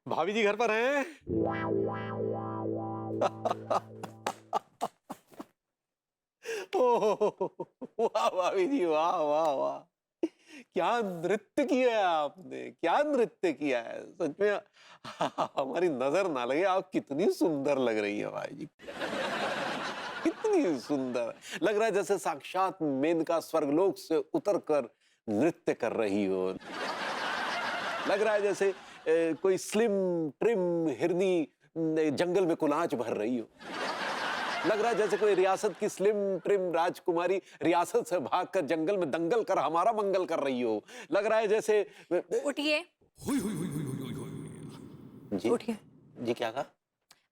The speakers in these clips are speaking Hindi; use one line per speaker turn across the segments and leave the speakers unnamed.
भाभी जी घर पर हैं? ओह, वाह भाभी जी, वाह वाह वाह, क्या नृत्य किया है आपने, क्या नृत्य किया है सच में। हमारी नजर ना लगे, आप कितनी सुंदर लग रही है भाई जी, कितनी सुंदर। लग रहा है जैसे साक्षात मेनका स्वर्गलोक से उतरकर नृत्य कर रही हो। लग रहा है जैसे कोई स्लिम ट्रिम हिरनी जंगल में कुलाच भर रही हो। लग रहा है जैसे कोई रियासत की स्लिम ट्रिम राजकुमारी रियासत से भागकर जंगल में दंगल कर हमारा मंगल कर रही हो। लग रहा है जैसे
उठिए।
जी
उठिए।
जी, क्या कहा?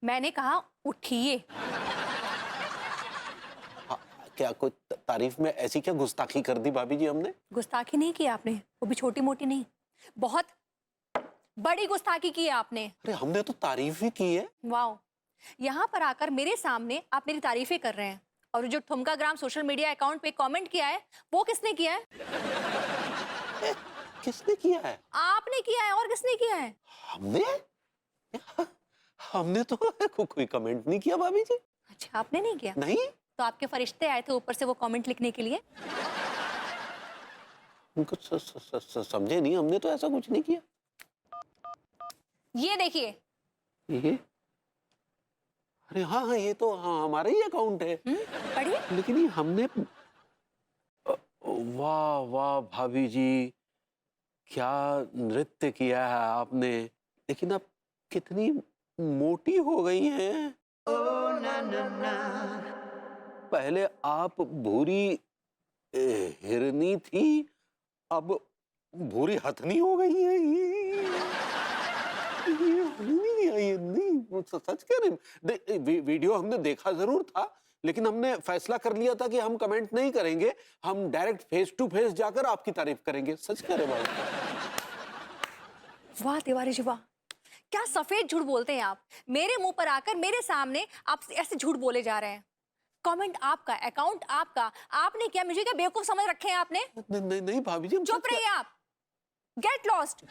मैंने कहा उठिए।
हाँ, क्या कोई तारीफ में ऐसी क्या गुस्ताखी कर दी भाभी जी हमने?
गुस्ताखी नहीं की आपने, वो भी छोटी मोटी नहीं, बहुत बड़ी गुस्ताखी की है आपने।
अरे हमने तो तारीफ ही की है।
वाह, यहाँ पर आकर मेरे सामने आप मेरी तारीफें कर रहे हैं। और जो ठुमका ग्राम सोशल मीडिया अकाउंट पे कमेंट किया है, वो किसने किया है?
किसने किया है?
आपने किया है, और किसने किया है?
हमने? हमने तो कोई कमेंट नहीं किया भाभी जी।
अच्छा, आपने नहीं किया?
नहीं,
तो आपके फरिश्ते आए थे ऊपर से वो कमेंट लिखने के लिए।
उनको समझे नहीं, हमने तो ऐसा कुछ नहीं किया।
ये देखिए।
ये अरे हाँ हाँ, ये तो हाँ हमारा ही अकाउंट है।
पढ़िए।
लेकिन ये हमने वाह वाह भाभी जी, क्या नृत्य किया है आपने। लेकिन अब कितनी मोटी हो गई हैं। ओ ना ना ना। पहले आप भूरी हिरनी थी, अब भूरी हथनी हो गई है। ये नहीं, वो सच कह रहे। वीडियो हमने देखा जरूर था, लेकिन हमने फैसला कर लिया था कि हम कमेंट नहीं करेंगे, हम डायरेक्ट फेस टू फेस जाकर आपकी तारीफ करेंगे। सच कह रहे भाई।
वाह तिवारी जी वाह, क्या सफेद झूठ बोलते हैं आप। मेरे मुंह पर आकर मेरे सामने आप ऐसे झूठ बोले जा रहे हैं। कमेंट आपका, अकाउंट आपका, आपने क्या मुझे क्या बेवकूफ समझ रखे हैं आपने?
नहीं नहीं भाभी जी,
चुप रहिए आप। Get lost.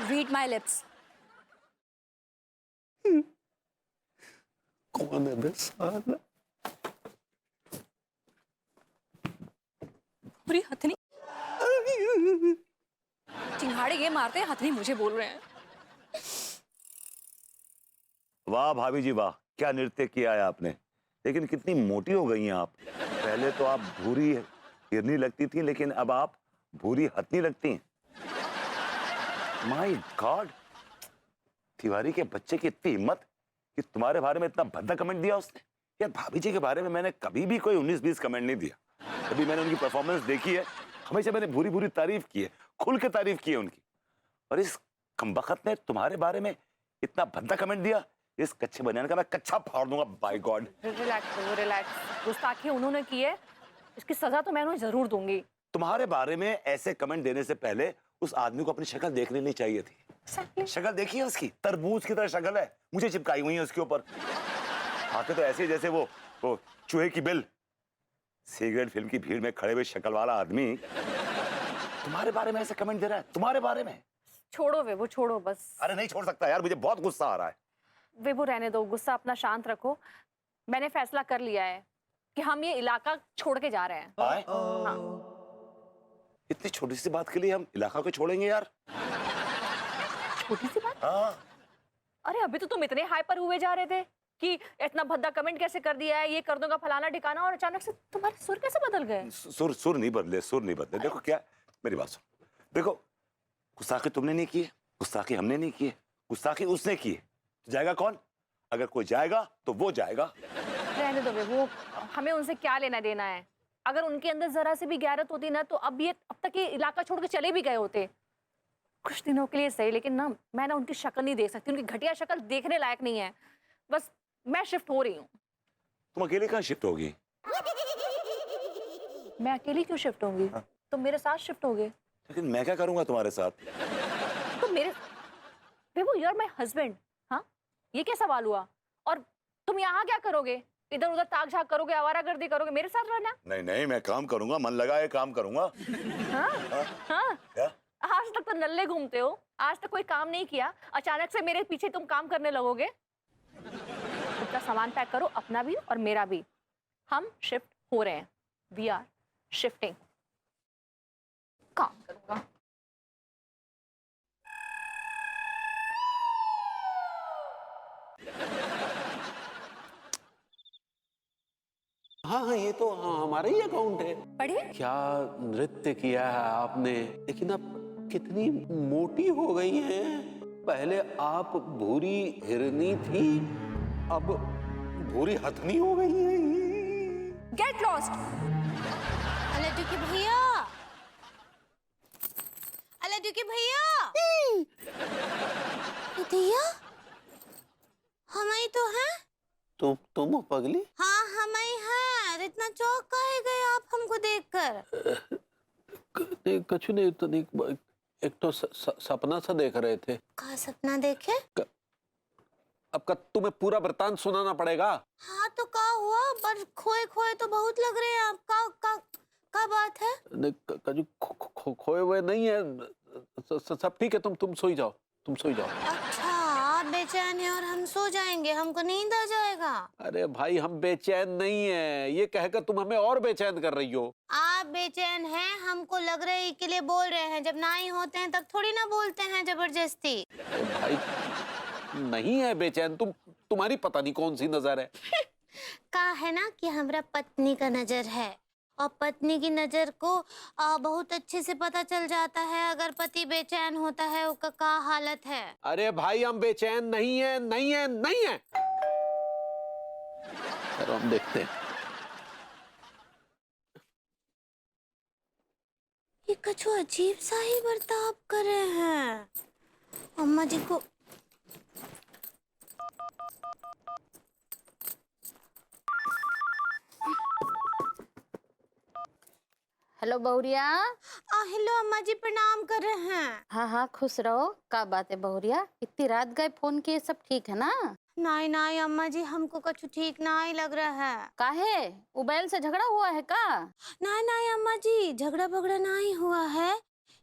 Read my lips.
कौन है बे साला?
पूरी हथनी चिंगाड़े ये मारते हैं, हथनी मुझे बोल रहे हैं।
वाह भाभी जी वाह, क्या नृत्य किया है आपने। लेकिन कितनी मोटी हो गई हैं आप। पहले तो आप भूरी हिरनी लगती थी, लेकिन अब आप भूरी हथनी लगती हैं। माय गॉड, तिवारी के बच्चे की इतनी हिम्मत कि तुम्हारे बारे में इतना भद्दा कमेंट दिया उसने। यार भाभी जी के बारे में मैंने कभी भी कोई 19-20 कमेंट नहीं दिया। कभी मैंने उनकी परफॉर्मेंस देखी है, हमेशा मैंने भूरी भूरी तारीफ की है, खुल के तारीफ की है उनकी। और इस कमबख्त ने तुम्हारे बारे में इतना भद्दा कमेंट दिया, इस कच्चे बनियान का मैं कच्चा फाड़ दूंगा। By God.
Relax relax. गुस्ताखी उन्होंने की है, इसकी सजा तो मैं उन्हें जरूर दूंगी।
तुम्हारे बारे में ऐसे कमेंट देने से पहले उस आदमी को अपनी शक्ल देख लेनी चाहिए थी। शक्ल देखिए उसकी, तरबूज की तरह शक्ल है, मुझे चिपकाई हुई है उसके ऊपर। आके तो ऐसे जैसे वो चूहे की बिल। सिगरेट फिल्म की भीड़ में खड़े हुए शक्ल वाला आदमी तुम्हारे बारे में ऐसे कमेंट दे रहा है, तुम्हारे बारे में।
छोड़ो वे, वो छोड़ो बस।
अरे नहीं छोड़ सकता यार, मुझे बहुत गुस्सा आ रहा है।
वे वो रहने दो, गुस्सा अपना शांत रखो। मैंने फैसला कर लिया है कि हम ये इलाका छोड़ के जा रहे हैं। हाँ।
इतनी छोटी सी बात के लिए हम इलाका को छोड़ेंगे यार?
छोटी सी बात?
हाँ।
अरे अभी तो तुम इतने हाइपर हुए जा रहे थे कि इतना भद्दा कमेंट कैसे कर दिया है, ये कर दूंगा फलाना ठिकाना, और अचानक से तुम्हारे सुर कैसे बदल गए?
सुर नहीं बदले, सुर नहीं बदले। देखो क्या, मेरी बात सुनो। देखो, गुस्ताखी तुमने नहीं की है, गुस्ताखी हमने नहीं की है, गुस्ताखी उसने की है। तो जाएगा कौन? अगर कोई जाएगा तो वो जाएगा।
रहने दो वे, वो हमें उनसे क्या लेना देना है। अगर उनके अंदर जरा से भी गैरत होती ना, तो अब तक ये इलाका छोड़ के चले भी गए होते। कुछ दिनों के लिए सही, लेकिन ना मैं ना उनकी शक्ल नहीं देख सकती, उनकी घटिया शक्ल देखने लायक नहीं है। बस मैं शिफ्ट हो रही हूँ।
तुम अकेले कहाँ शिफ्ट होगी?
मैं अकेली क्यों शिफ्ट होंगी? तुम मेरे साथ शिफ्ट होगे।
लेकिन मैं क्या करूंगा तुम्हारे साथ?
तो मेरे बेबू, यू आर माय हस्बैंड। हाँ, ये क्या सवाल हुआ? और तुम यहाँ क्या करोगे? इधर उधर ताक झाक करोगे, आवारागर्दी करोगे, मेरे साथ रहना?
नहीं नहीं, मैं काम करूंगा, मन लगाए काम करूंगा।
हाँ? हाँ?
क्या?
आज तक तो नल्ले घूमते हो, आज तक कोई काम नहीं किया, अचानक से मेरे पीछे तुम काम करने लगोगे। अपना सामान पैक करो, अपना भी और मेरा भी। हम शिफ्ट हो रहे हैं, वी आर शिफ्टिंग। काम करूंगा।
हाँ हाँ, ये तो हाँ, हमारा ही अकाउंट है।
पढ़िए।
क्या नृत्य किया है आपने, लेकिन अब कितनी मोटी हो गई हैं। पहले आप भूरी हिरनी थी, अब भूरी हथनी हो गई है।
Get lost.
लड्डू के भैया, लड्डू के भैया, भैया हम ही तो हैं।
तुम हो पगली?
हाँ हम ही हैं। इतना चौंक काहे गए आप हमको देखकर?
कछु नहीं, तो नहीं, एक तो सपना सा देख रहे थे।
कहा सपना देखे?
अब का तुम्हें पूरा वृतांत सुनाना पड़ेगा।
हाँ तो क्या हुआ? पर खोए खोए तो बहुत लग रहे हैं आप। का बात है?
नहीं, कछु खोए हुए नहीं है, सब ठीक है। तुम सोई जाओ, तुम सोई जाओ।
अच्छा आप बेचैन हैं और हम सो जाएंगे, हमको नींद आ जाएगा।
अरे भाई, हम बेचैन नहीं है, ये कहकर तुम हमें और बेचैन कर रही हो।
आप बेचैन हैं, हमको लग रहा है के लिए बोल रहे हैं। जब ना ही होते हैं तब थोड़ी ना बोलते हैं जबरदस्ती।
अरे भाई, नहीं है बेचैन, तुम्हारी पता नहीं कौन सी नजर है।
कहा है ना कि हमरा पत्नी का नजर है, और पत्नी की नजर को बहुत अच्छे से पता चल जाता है अगर पति बेचैन होता है उसका क्या हालत है।
अरे भाई, हम बेचैन नहीं है, नहीं है, नहीं है। चलो हम देखते हैं।
ये कुछ अजीब सा ही बर्ताव कर रहे हैं। अम्मा जी को
हेलो बहुरिया।
हेलो अम्मा जी, प्रणाम कर रहे हैं।
हाँ हाँ खुश रहो। क्या बात है बहुरिया, इतनी रात गए फोन किए, सब ठीक है ना?
नहीं नहीं अम्मा जी, हमको कुछ ठीक नहीं लग रहा है।
काहे, उबैल से झगड़ा हुआ है का?
नहीं नहीं अम्मा जी, झगड़ा भगड़ा नहीं हुआ है,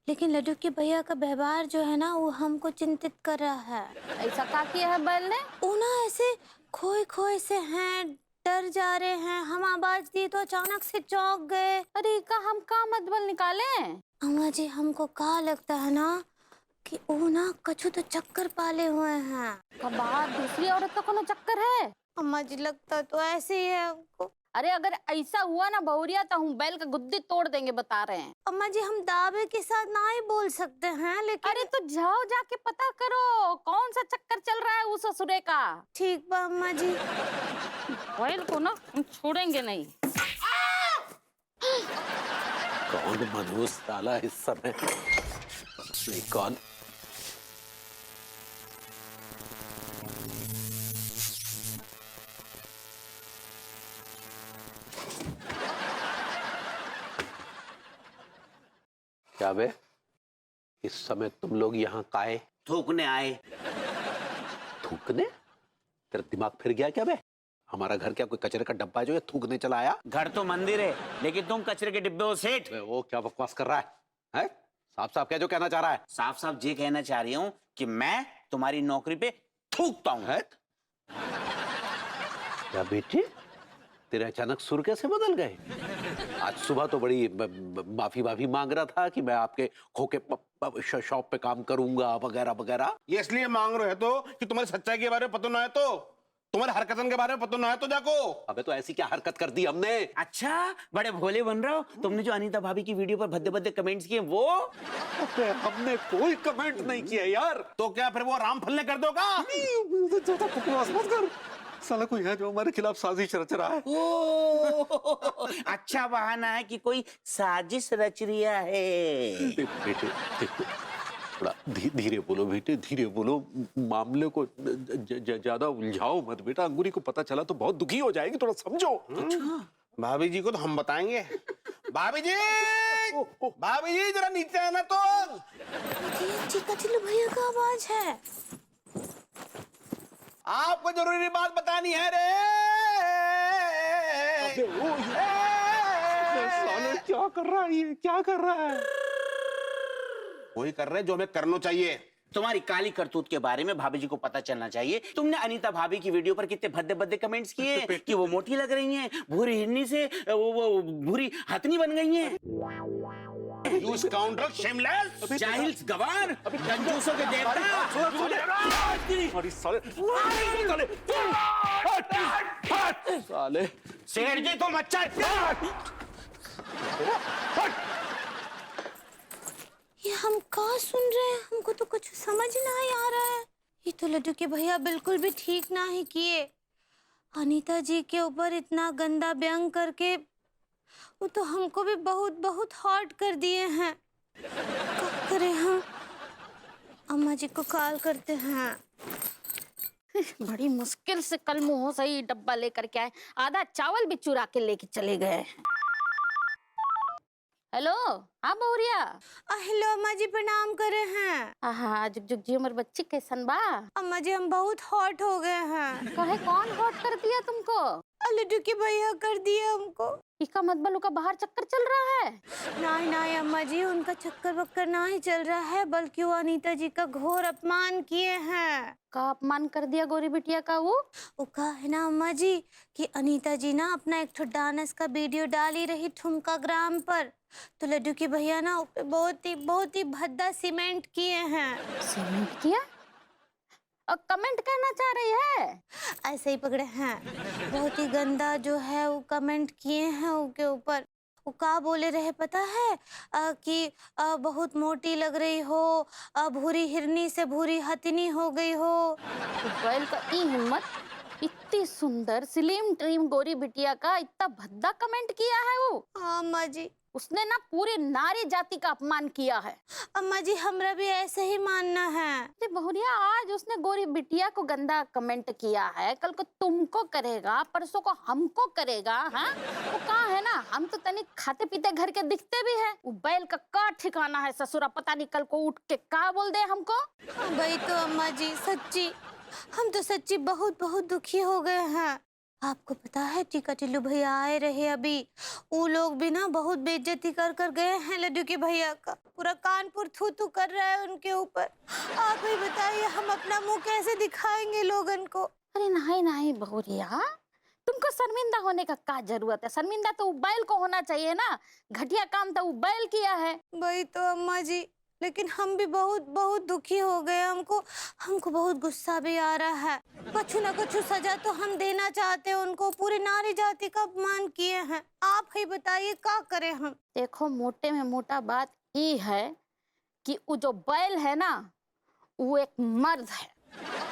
लेकिन लड्डू के भैया का व्यवहार जो है ना वो हमको चिंतित कर रहा है।
ऐसा क्या किया है बैल ने?
वो ना ऐसे खोए खोए से हैं, डर जा रहे हैं। हम आवाज दी तो अचानक से चौंक गए।
अरे का हम का मतबल निकाले?
अम्मा जी हमको क्या लगता है ना कि वो ना कछु तो चक्कर पाले हुए हैं।
का बात दूसरी औरत का कोनो चक्कर है?
अम्मा जी लगता तो ऐसे ही है हमको।
अरे अगर ऐसा हुआ ना बहुरिया तो हम बैल का गुद्दी तोड़ देंगे, बता रहे हैं।
अम्मा जी हम दावे के साथ ना ही बोल सकते हैं, लेकिन
अरे तो जाओ जाके पता करो कौन सा चक्कर चल रहा है उस ससुरे का।
ठीक बा अम्मा जी।
बैल को ना हम छोड़ेंगे नहीं।
कौन मनहूस डाला इस समय? कौन? क्या बे, इस समय तुम लोग यहाँ काहे?
थूकने आए।
थूकने? तेरा दिमाग फिर गया क्या बे? हमारा घर क्या कोई कचरे का डब्बा जो है थूकने चला आया?
घर तो मंदिर है, लेकिन तुम कचरे के डिब्बे हो सेठ।
बे, वो क्या बकवास कर रहा है? हैं? साफ साफ क्या जो कहना चाह रहा है?
साफ साफ ये कहना चाह रही हूँ कि मैं तुम्हारी नौकरी पे थूकता हूँ।
है? क्या बेटे, तेरे अचानक सुर कैसे बदल गए? आज सुबह तो बड़ी माफी मांग रहा था कि मैं आपके खोके शॉप पे काम करूंगा वगैरह वगैरह।
ये इसलिए मांग रहे हो तो कि तुम्हारी सच्चाई के बारे में पता ना है, तो तुम्हारे हरकतन के बारे में पता ना है तो जाको।
अबे तो ऐसी क्या हरकत कर दी हमने?
अच्छा, बड़े भोले बन रहे हो। तुमने जो अनीता भाभी की वीडियो पर भद्दे भद्दे कमेंट्स किए वो?
अबे हमने कोई कमेंट नहीं किया यार।
तो क्या फिर वो राम फलने कर दोगा?
ज्यादा बकवास मत कर। साला कोई है जो हमारे खिलाफ साजिश रच रहा है।
ओ, अच्छा बहाना है कि कोई साजिश रच रिया है।
बेटे देखो, थोड़ा धीरे बोलो बेटे, धीरे बोलो। मामले को ज्यादा उलझाओ मत बेटा, अंगूरी को पता चला तो बहुत दुखी हो जाएगी, थोड़ा समझो।
भाभी जी को तो हम बताएंगे। भाभी जी, भाभी जी जरा नीचे आना तो।
चिकचिल भैया का आवाज है।
आपको जरूरी बात बतानी है रे।
साले क्या कर रहा है ये, क्या कर रहा है?
वही कर रहे हैं जो हमें करना चाहिए।
तुम्हारी काली करतूत के बारे में भाभी जी को पता चलना चाहिए। तुमने अनीता भाभी की वीडियो पर कितने भद्दे भद्दे कमेंट्स किए कि वो मोटी लग रही हैं, भूरी हिरनी से वो भूरी हथनी बन गई हैं।
You scoundrel, shameless!
जाहिल्स गवार, कंजूसों के देवता।
अरे साले साले
शेर जी तुम अच्छा
ये हम कहाँ सुन रहे हैं? हमको तो कुछ समझ नहीं आ रहा है। ये तो लड्डू के भैया बिल्कुल भी ठीक ना ही किए। अनीता जी के ऊपर इतना गंदा व्यंग करके वो तो हमको भी बहुत बहुत हॉट कर दिए हैं। क्या करें हम? अम्मा जी को कॉल करते हैं।
बड़ी मुश्किल से कल मुंह से ही डब्बा लेकर के आए, आधा चावल भी चुरा के लेके चले गए। हेलो, हाँ बहुरिया।
हेलो अम्मा जी, प्रणाम करे हैं।
हाँ जुग जुग जी, उमर बच्ची कैसन बा?
अम्मा जी हम बहुत हॉट हो गए हैं।
कहे कौन हॉट कर दिया तुमको?
लड्डू के भैया कर दिए हमको।
इसका मतलब का बाहर चक्कर चल रहा है?
नहीं नहीं अम्मा जी, उनका चक्कर वक्कर नहीं चल रहा है, बल्कि वो अनीता जी का घोर अपमान किए हैं।
का अपमान कर दिया गोरी बिटिया का? वो
कहा है ना अम्मा जी कि अनीता जी ना अपना एक डांस का वीडियो डाली रही ठुमका ग्राम पर, तो लड्डू के भैया ना उस पे बहुत ही भद्दा सीमेंट किए हैं।
सीमेंट किया? और कमेंट करना चाह रही है?
ऐसे ही पकड़े हैं, बहुत ही गंदा जो है वो कमेंट किए हैं उसके ऊपर। वो क्या बोले रहे पता है? कि बहुत मोटी लग रही हो, भूरी हिरनी से भूरी हथनी हो गई हो।
बैल का ई हिम्मत, इतनी सुंदर स्लिम ट्रिम गोरी बिटिया का इतना भद्दा कमेंट किया है वो?
हाँ अम्मा जी,
उसने ना पूरे नारी जाति का अपमान किया है।
अम्मा जी हमरा भी ऐसे ही मानना है।
अरे बहुरिया, आज उसने गोरी बिटिया को गंदा कमेंट किया है, कल को तुमको करेगा, परसों को हमको करेगा। हाँ, वो कहा है ना, हम तो तनिक खाते पीते घर के दिखते भी है। वो बैल का ठिकाना है ससुरा, पता नहीं कल को उठ के का बोल दे हमको।
वही तो अम्मा जी, सच्ची हम तो सच्ची बहुत बहुत दुखी हो गए हैं। आपको पता है टीका टिल्लू भैया आए रहे अभी, वो लोग भी ना बहुत बेइज्जती कर कर गए हैं लड्डू के भैया का। पूरा कानपुर थू थू कर रहा है उनके ऊपर। आप ही बताइए हम अपना मुंह कैसे दिखाएंगे लोगन को?
अरे नहीं नहीं बहुरिया, तुमको शर्मिंदा होने का क्या जरूरत है? शर्मिंदा तो बैल को होना चाहिए ना, घटिया काम तो बैल किया है।
वही तो अम्मा जी, लेकिन हम भी बहुत बहुत दुखी हो गए। हमको बहुत गुस्सा भी आ रहा है। कुछ न कुछ सजा तो हम देना चाहते हैं उनको। पूरी नारी जाति का अपमान किए हैं। आप ही बताइए क्या करें हम?
देखो, मोटे में मोटा बात ये है कि वो जो बैल है ना, वो एक मर्द है।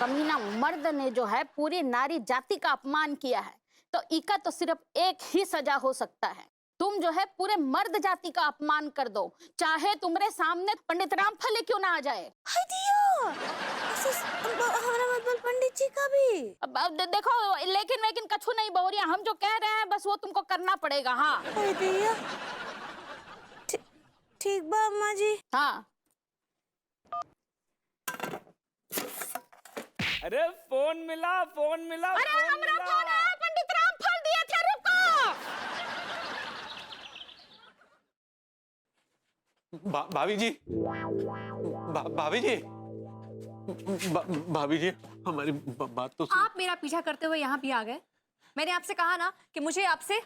कमीना मर्द ने जो है पूरी नारी जाति का अपमान किया है, तो इका तो सिर्फ एक ही सजा हो सकता है। तुम जो है पूरे मर्द जाति का अपमान कर दो, चाहे तुम्हारे सामने पंडित रामफल क्यों ना आ जाए।
हाय दिया, हमारा मतलब पंडित जी का भी।
अब देखो, लेकिन कछु नहीं बहुरिया, हम जो कह रहे हैं बस वो तुमको करना पड़ेगा। हाँ
हाय दिया, ठीक बा अम्मा जी।
हाँ।
अरे फोन मिला।
अरे हमरा फोन है, पंडित रामफल दिए थे, रुको।
भाभी जी, भाभी जी, भाभी जी, हमारी बात तो सुन।
आप मेरा पीछा करते हुए यहाँ भी आ गए। मैंने आपसे कहा ना कि मुझे आपसे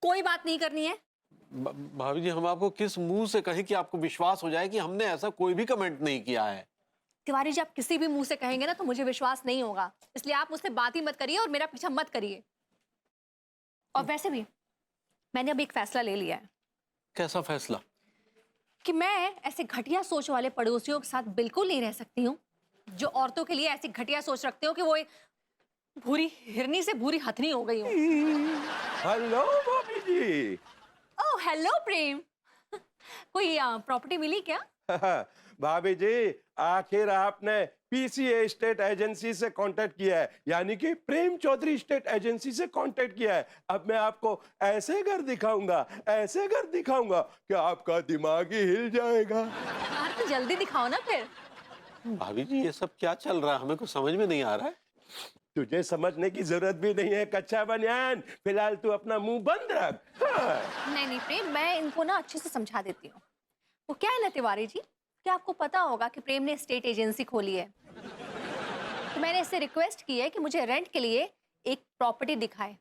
कोई बात नहीं करनी है।
भाभी जी, हम आपको किस मुंह से कहें कि आपको विश्वास हो जाए कि हमने ऐसा कोई भी कमेंट नहीं किया है।
तिवारी जी, आप किसी भी मुंह से कहेंगे ना तो मुझे विश्वास नहीं होगा, इसलिए आप मुझसे बात ही मत करिए और मेरा पीछा मत करिए। और वैसे भी मैंने अब एक फैसला ले लिया है।
कैसा फैसला?
कि मैं ऐसे घटिया सोच वाले पड़ोसियों के साथ बिल्कुल नहीं रह सकती हूँ, जो औरतों के लिए ऐसी घटिया सोच रखते हो कि वो एक भूरी हिरनी से भूरी हथनी हो गई हो।
हेलो भाभी जी।
ओह हेलो प्रेम, कोई प्रॉपर्टी मिली क्या?
भाभी जी, आखिर आपने पीसीए स्टेट एजेंसी से कांटेक्ट किया है, यानी कि प्रेम चौधरी स्टेट एजेंसी से कांटेक्ट किया है। अब मैं आपको ऐसे घर दिखाऊंगा कि आपका दिमाग ही हिल जाएगा।
यार तो जल्दी दिखाओ ना फिर।
भाभी जी, ये सब क्या चल रहा है? हमें कुछ समझ में नहीं आ रहा है।
तुझे समझने की जरूरत भी नहीं है कच्चा बनियान, फिलहाल तू अपना मुंह बंद रख। हाँ।
नहीं प्रेम, मैं इनको ना अच्छे से समझा देती हूँ। वो क्या है ना तिवारी जी, क्या आपको पता होगा कि प्रेम ने स्टेट एजेंसी खोली है? तो मैंने इससे रिक्वेस्ट की है कि मुझे रेंट के लिए एक प्रॉपर्टी दिखाए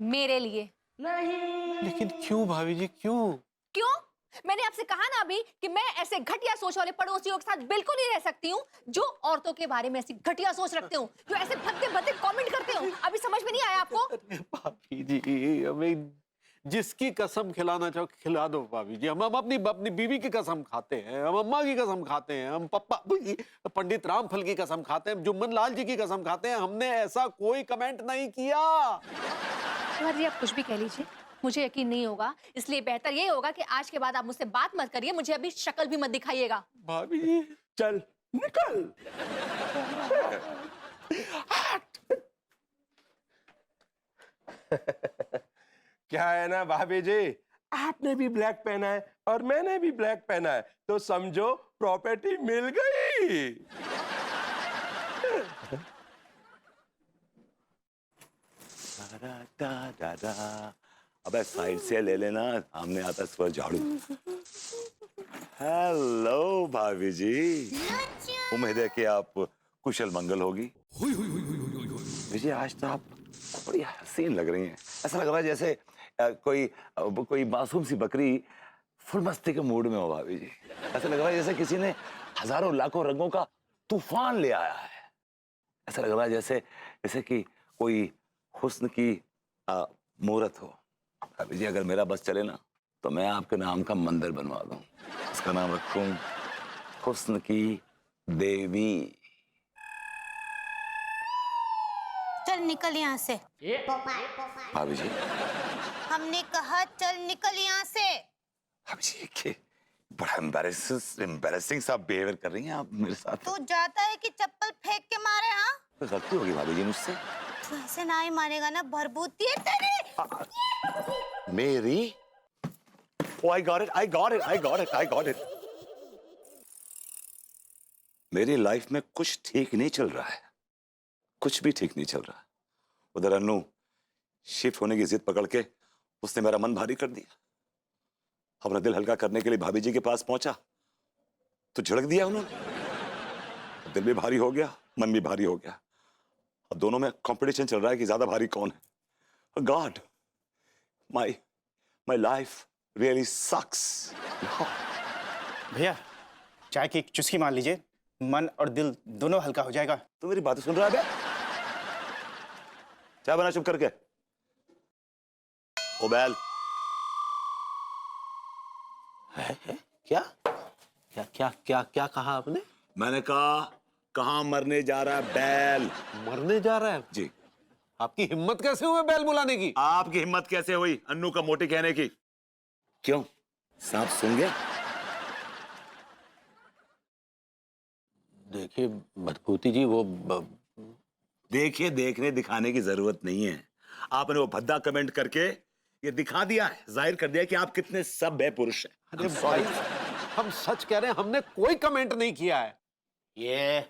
मेरे लिए।
लेकिन क्यों भाभी जी, क्यों?
क्यों? मैंने आपसे कहा ना अभी कि मैं ऐसे घटिया सोच वाले पड़ोसियों के साथ बिल्कुल नहीं रह सकती हूँ जो औरतों के बारे में ऐसी घटिया सोच रखते हो, जो ऐसे भद्दे भद्दे कमेंट करते हो। अभी समझ में नहीं आया आपको?
अरे भाभी जी, हमें जिसकी कसम खिलाना चाहो खिला दो भाभी जी। हम अपनी अपनी बीवी की कसम खाते हैं, हम अम्मा की कसम खाते हैं, हम पप्पा पंडित रामफल की कसम खाते हैं, जुम्मन लाल जी की कसम खाते हैं। हमने ऐसा कोई कमेंट नहीं किया।
जी आप कुछ भी कह लीजिए, मुझे यकीन नहीं होगा, इसलिए बेहतर ये होगा कि आज के बाद आप मुझसे बात मत करिए, मुझे अभी शक्ल भी मत दिखाइएगा।
भाभी जी
चल निकल। क्या है ना भाभी जी, आपने भी ब्लैक पहना है और मैंने भी ब्लैक पहना है, तो समझो प्रॉपर्टी मिल गई।
अबे साइड से ले लेना, सामने आता इस पर झाड़ू। हेलो भाभी जी, उम्मीद है कि आप कुशल मंगल होगी। विजय आज तो आप बड़ी हसीन लग रही हैं। ऐसा लग रहा है जैसे कोई मासूम सी बकरी फुल मस्ती के मूड में हो भाभी जी। ऐसा लग रहा है जैसे किसी ने हजारों लाखों रंगों का तूफान ले आया है। ऐसा लग रहा है जैसे कि कोई हुस्न की मूरत हो। भाभी जी अगर मेरा बस चले ना तो मैं आपके नाम का मंदिर बनवा दूं, इसका नाम रखूं हुस्न की देवी।
चल निकल यहाँ से।
भाभी जी,
हमने कहा चल निकल यहाँ से।
भाभी जी ये बड़ा एम्बैरेसिंग सा बिहेवियर कर रही हैं आप मेरे साथ।
तू जाता है कि चप्पल फेंक के मारे? हाँ
कोई गलती होगी भाभी जी मुझसे।
तू ऐसे ना ही मानेगा ना, भरभूती है तेरी।
मेरी? Oh, I got it. मेरी लाइफ में कुछ ठीक नहीं चल रहा है, कुछ भी ठीक नहीं चल रहा। उधर अन्नू शिफ्ट होने की जिद पकड़ के उसने मेरा मन भारी कर दिया। अपना दिल हल्का करने के लिए भाभी जी के पास पहुंचा तो झड़क दिया उन्होंने। दिल भी भारी हो गया, मन भी भारी हो गया। अब दोनों में कंपटीशन चल रहा है कि ज्यादा भारी कौन है। गॉड, माय लाइफ रियली सक्स।
भैया चाय की एक चुस्की मार लीजिए, मन और दिल दोनों हल्का हो जाएगा।
तू मेरी बातें सुन रहा है? चाय बना चुप करके। ओ बैल।
है? क्या क्या क्या क्या क्या कहा आपने?
मैंने कहा कहां मरने जा रहा है बैल?
मरने जा रहा है
जी।
आपकी हिम्मत कैसे हुई बैल बुलाने की?
आपकी हिम्मत कैसे हुई अन्नू का मोटी कहने की? क्यों सांप सुन गया?
देखिए भटभूति जी, वो
देखिए देखने दिखाने की जरूरत नहीं है। आपने वो भद्दा कमेंट करके ये दिखा दिया है, जाहिर कर दिया कि आप कितने सभ्य पुरुष हैं।
अरे भाई हम सच कह रहे हैं, हमने कोई कमेंट नहीं किया है।
ये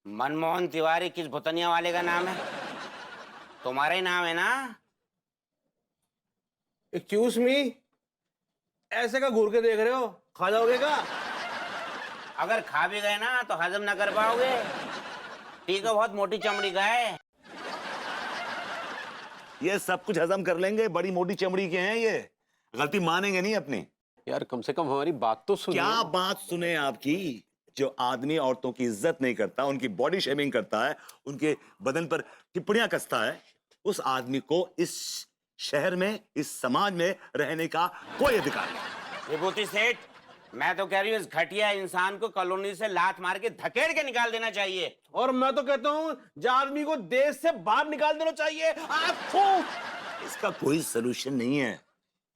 मनमोहन तिवारी किस भुतनिया वाले का नाम है? तुम्हारा ही नाम है ना?
एक्सक्यूज मी, ऐसे का घूर के देख रहे हो? खा जाओगे क्या?
अगर खा भी गए ना तो हजम ना कर पाओगे। ठीक है, बहुत मोटी चमड़ी का है।
ये सब कुछ हजम कर लेंगे, बड़ी मोटी चमड़ी के हैं ये, गलती मानेंगे नहीं अपनी।
यार कम से कम हमारी बात तो सुनिए।
क्या बात सुने आपकी? जो आदमी औरतों की इज्जत नहीं करता, उनकी बॉडी शेमिंग करता है, उनके बदन पर टिप्पणियां कसता है, उस आदमी को इस शहर में, इस समाज में रहने का कोई अधिकार नहीं।
विभूति सेठ, मैं तो कह रही हूँ इस घटिया इंसान को कॉलोनी से लात मार के धकेड़ के निकाल देना चाहिए।
और मैं तो कहता हूँ इस आदमी को देश से बाहर निकाल देना चाहिए।
इसका कोई सलूशन नहीं है।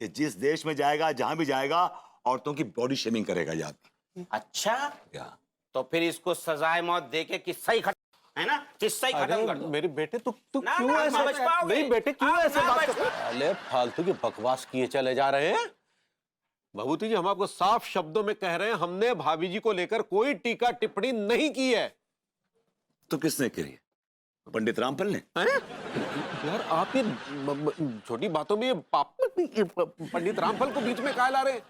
ये जिस देश में जाएगा, जहां भी जाएगा, औरतों की बॉडी शेमिंग करेगा ये आदमी।
अच्छा,
क्या?
तो फिर इसको सजाए मौत देके किस्सा ही खत्म, है ना? किस्सा ही खत्म कर दो।
मेरे बेटे तू
ना,
क्यों
ना,
ऐसे
बच पाओगे।
नहीं बेटे, क्यों
आप
ऐसे
ना
बात
बच
कर? अरे फालतू की बकवास किए चले जा रहे हैं। भभूति जी, हम आपको साफ शब्दों में कह रहे हैं, हमने भाभी जी को लेकर कोई टीका टिप्पणी नहीं की है।
तो किसने करी? पंडित रामफल ने?
यार आप ये छोटी बातों में पंडित रामफल को बीच में काहे ला रहे हैं?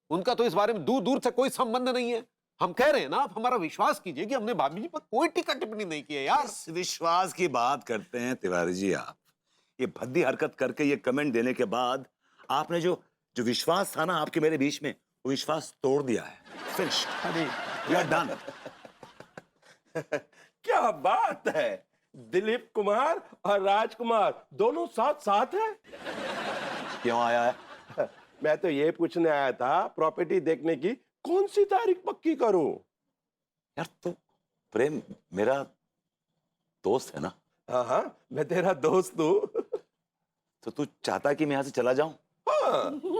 उनका तो इस बारे में दूर दूर से कोई संबंध नहीं है। हम कह रहे हैं ना, आप हमारा विश्वास कीजिए कि हमने भाभी जी पर कोई टीका टिप्पणी नहीं की है यार।
इस विश्वास की बात करते हैं तिवारी जी आप। ये भद्दी हरकत करके ये कमेंट देने के बाद आपने जो जो विश्वास था ना आपके मेरे बीच में, वो विश्वास तोड़ दिया है। फिनिश्ड।
अरे
वी आर डन।
क्या बात है, दिलीप कुमार और राजकुमार दोनों साथ साथ हैं।
क्यों आया है?
मैं तो ये पूछने आया था, प्रॉपर्टी देखने की कौन सी तारीख पक्की करूं?
यार तू प्रेम मेरा दोस्त है ना,
हाँ हाँ, मैं तेरा दोस्त हूँ।
तो तू चाहता कि मैं यहाँ से चला जाऊं?
हाँ,